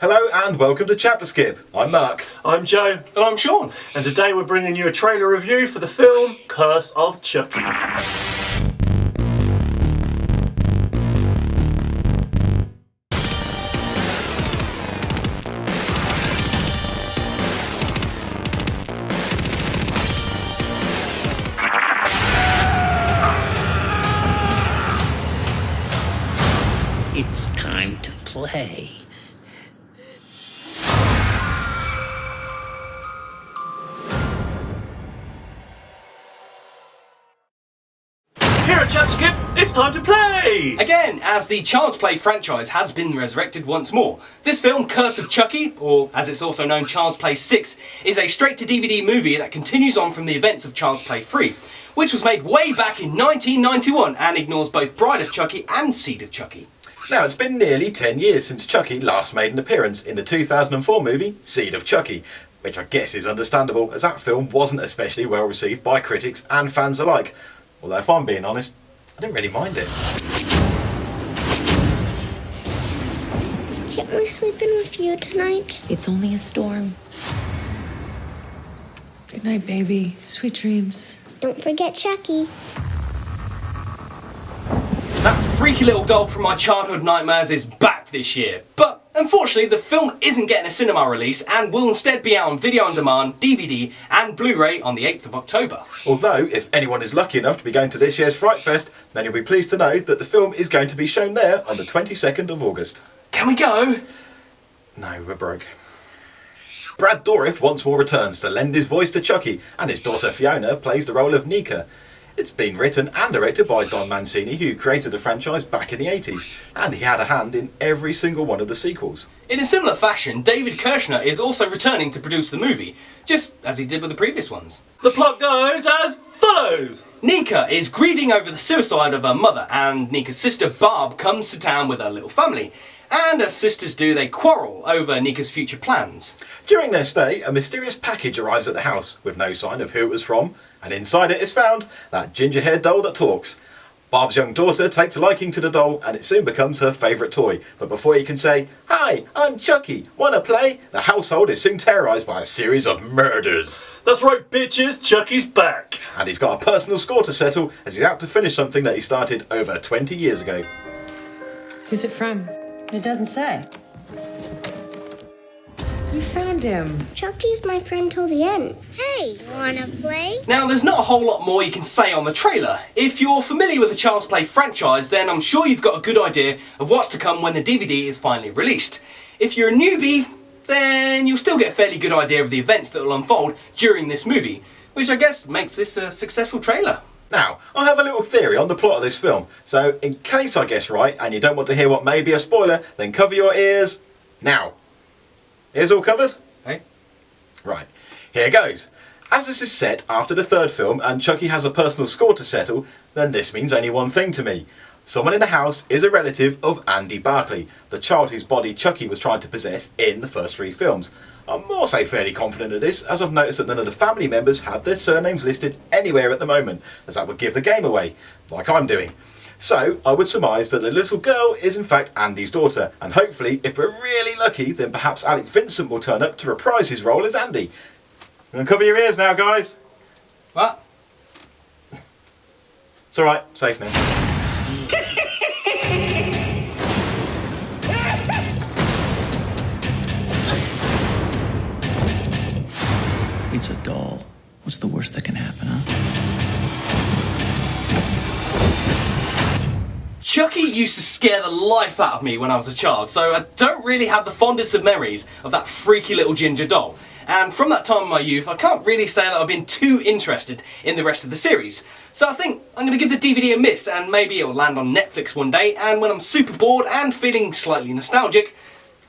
Hello and welcome to ChapterSkip. I'm Mark. I'm Joe. And I'm Sean. And today we're bringing you a trailer review for the film Curse of Chucky. It's time to play. Here at ChapterSkip, it's time to play! Again, as the Child's Play franchise has been resurrected once more. This film, Curse of Chucky, or as it's also known, Child's Play 6, is a straight-to-DVD movie that continues on from the events of Child's Play 3, which was made way back in 1991 and ignores both Bride of Chucky and Seed of Chucky. Now, it's been nearly 10 years since Chucky last made an appearance in the 2004 movie Seed of Chucky, which I guess is understandable as that film wasn't especially well received by critics and fans alike. Although if I'm being honest, I didn't really mind it. Can't we sleep in with you tonight? It's only a storm. Good night, baby. Sweet dreams. Don't forget Chucky. That freaky little doll from my childhood nightmares is back this year, but unfortunately the film isn't getting a cinema release and will instead be out on video on demand, DVD and Blu-ray on the 8th of October. Although, if anyone is lucky enough to be going to this year's Fright Fest, then you'll be pleased to know that the film is going to be shown there on the 22nd of August. Can we go? No, we're broke. Brad Dourif once more returns to lend his voice to Chucky, and his daughter Fiona plays the role of Nika. It's been written and directed by Don Mancini, who created the franchise back in the 80s, and he had a hand in every single one of the sequels. In a similar fashion, David Kirshner is also returning to produce the movie, just as he did with the previous ones. The plot goes as follows. Nika is grieving over the suicide of her mother, and Nika's sister Barb comes to town with her little family. And as sisters do, they quarrel over Nika's future plans. During their stay, a mysterious package arrives at the house, with no sign of who it was from, and inside it is found that ginger-haired doll that talks. Barb's young daughter takes a liking to the doll, and it soon becomes her favourite toy. But before you can say, "Hi, I'm Chucky, wanna play?" the household is soon terrorised by a series of murders. That's right, bitches, Chucky's back. And he's got a personal score to settle, as he's out to finish something that he started over 20 years ago. Who's it from? It doesn't say. You found him. Chucky's my friend till the end. Hey, wanna play? Now, there's not a whole lot more you can say on the trailer. If you're familiar with the Child's Play franchise, then I'm sure you've got a good idea of what's to come when the DVD is finally released. If you're a newbie, then you'll still get a fairly good idea of the events that will unfold during this movie, which I guess makes this a successful trailer. Now, I have a little theory on the plot of this film, so in case I guess right and you don't want to hear what may be a spoiler, then cover your ears now. Ears all covered? Hey? Right, here goes. As this is set after the third film and Chucky has a personal score to settle, then this means only one thing to me. Someone in the house is a relative of Andy Barclay, the child whose body Chucky was trying to possess in the first three films. I'm also fairly confident of this, as I've noticed that none of the family members have their surnames listed anywhere at the moment, as that would give the game away, like I'm doing. So, I would surmise that the little girl is in fact Andy's daughter, and hopefully, if we're really lucky, then perhaps Alec Vincent will turn up to reprise his role as Andy. You can cover your ears now, guys. What? It's alright, safe now. It's a doll. What's the worst that can happen, huh? Chucky used to scare the life out of me when I was a child, so I don't really have the fondest of memories of that freaky little ginger doll. And from that time in my youth, I can't really say that I've been too interested in the rest of the series. So I think I'm going to give the DVD a miss, and maybe it'll land on Netflix one day, and when I'm super bored and feeling slightly nostalgic,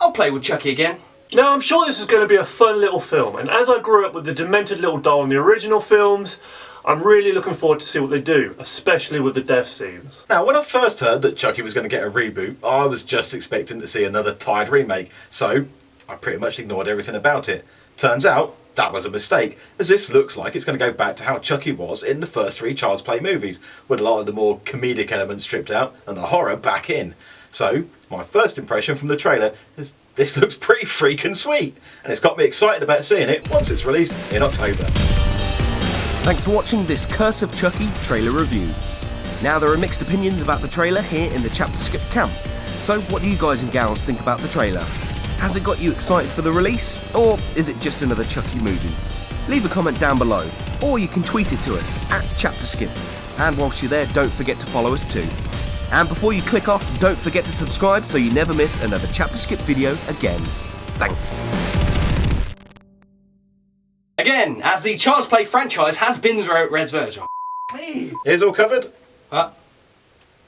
I'll play with Chucky again. Now, I'm sure this is going to be a fun little film, and as I grew up with the demented little doll in the original films, I'm really looking forward to see what they do, especially with the death scenes. Now, when I first heard that Chucky was going to get a reboot, I was just expecting to see another tired remake, so I pretty much ignored everything about it. Turns out, that was a mistake, as this looks like it's going to go back to how Chucky was in the first three Child's Play movies, with a lot of the more comedic elements stripped out and the horror back in. So, my first impression from the trailer is this looks pretty freaking sweet, and it's got me excited about seeing it once it's released in October. Thanks for watching this Curse of Chucky trailer review. Now there are mixed opinions about the trailer here in the ChapterSkip camp. So what do you guys and gals think about the trailer? Has it got you excited for the release, or is it just another Chucky movie? Leave a comment down below, or you can tweet it to us at ChapterSkip. And whilst you're there, don't forget to follow us too. And before you click off, don't forget to subscribe so you never miss another ChapterSkip video again. Thanks. Again, as the Child's Play franchise has been the Red's version. Here's all covered? Huh?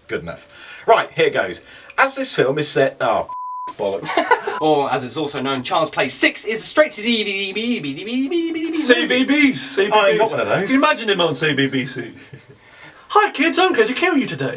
Good enough. Right, here goes. As this film is set... Oh, bollocks. Or, as it's also known, Child's Play 6 is a straight to DVD. CBBC. I ain't got one of those. Can you imagine him on CBBC? Hi kids, I'm going to kill you today.